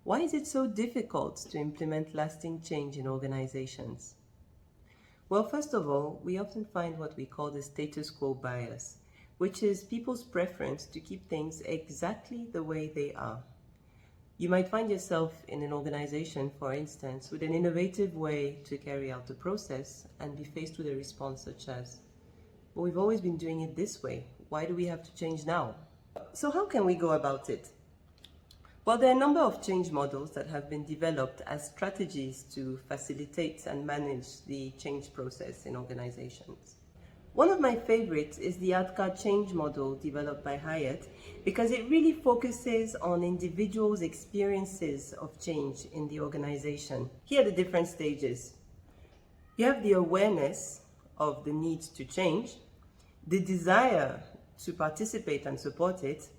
Why is it so difficult to implement lasting change in organizations? Well, first of all, we often find what we call the status quo bias, which is people's preference to keep things exactly the way they are. You might find yourself in an organization, for instance, with an innovative way to carry out the process and be faced with a response such as, "Well, we've always been doing it this way. Why do we have to change now?" So how can we go about it? Well, there are a number of change models that have been developed as strategies to facilitate and manage the change process in organizations. One of my favorites is the ADKAR change model developed by Hyatt because it really focuses on individuals' experiences of change in the organization. Here are the different stages. You have the awareness of the need to change, the desire to participate and support it,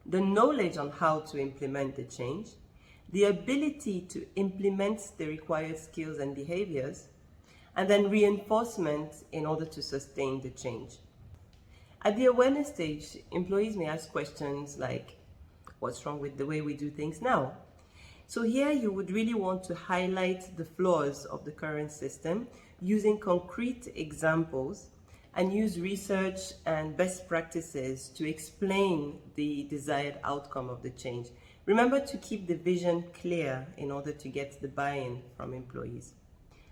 the knowledge on how to implement the change, the ability to implement the required skills and behaviors, and then reinforcement in order to sustain the change. At the awareness stage, employees may ask questions like, what's wrong with the way we do things now? So here you would really want to highlight the flaws of the current system using concrete examples and use research and best practices to explain the desired outcome of the change. Remember to keep the vision clear in order to get the buy-in from employees.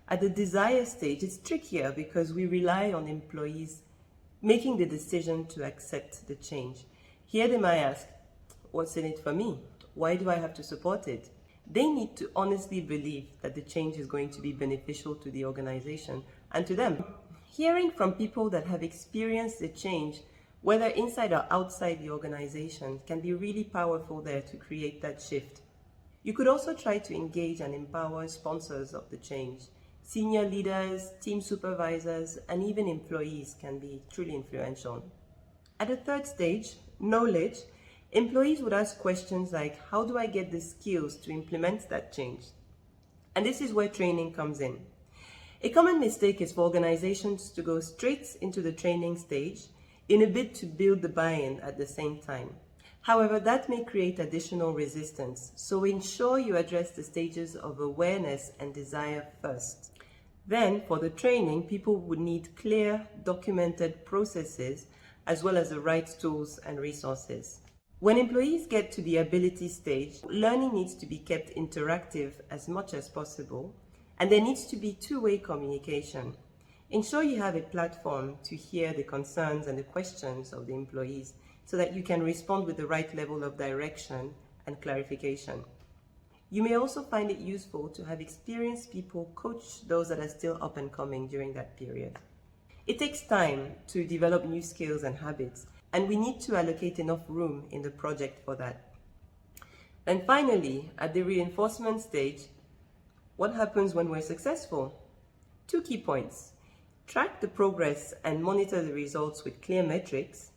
At the desire stage, it's trickier because we rely on employees making the decision to accept the change. Here they might ask, what's in it for me? Why do I have to support it? They need to honestly believe that the change is going to be beneficial to the organization and to them. Hearing from people that have experienced the change, whether inside or outside the organization, can be really powerful there to create that shift. You could also try to engage and empower sponsors of the change. Senior leaders, team supervisors, and even employees can be truly influential. At the third stage, knowledge, employees would ask questions like, how do I get the skills to implement that change? And this is where training comes in. A common mistake is for organizations to go straight into the training stage in a bid to build the buy-in at the same time. However, that may create additional resistance, so ensure you address the stages of awareness and desire first. Then, for the training, people would need clear, documented processes as well as the right tools and resources. When employees get to the ability stage, learning needs to be kept interactive as much as possible, and there needs to be two-way communication. Ensure you have a platform to hear the concerns and the questions of the employees so that you can respond with the right level of direction and clarification. You may also find it useful to have experienced people coach those that are still up and coming during that period. It takes time to develop new skills and habits, and we need to allocate enough room in the project for that. And finally, at the reinforcement stage, what happens when we're successful? 2 key points. Track the progress and monitor the results with clear metrics,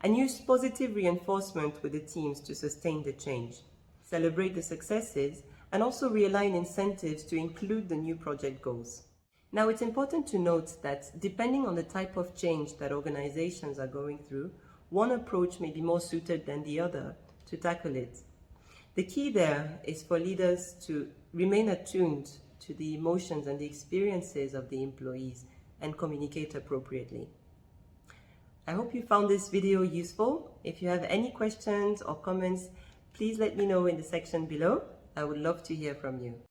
and use positive reinforcement with the teams to sustain the change. Celebrate the successes and also realign incentives to include the new project goals. Now, it's important to note that depending on the type of change that organizations are going through, one approach may be more suited than the other to tackle it. The key there is for leaders to remain attuned to the emotions and the experiences of the employees and communicate appropriately. I hope you found this video useful. If you have any questions or comments, please let me know in the section below. I would love to hear from you.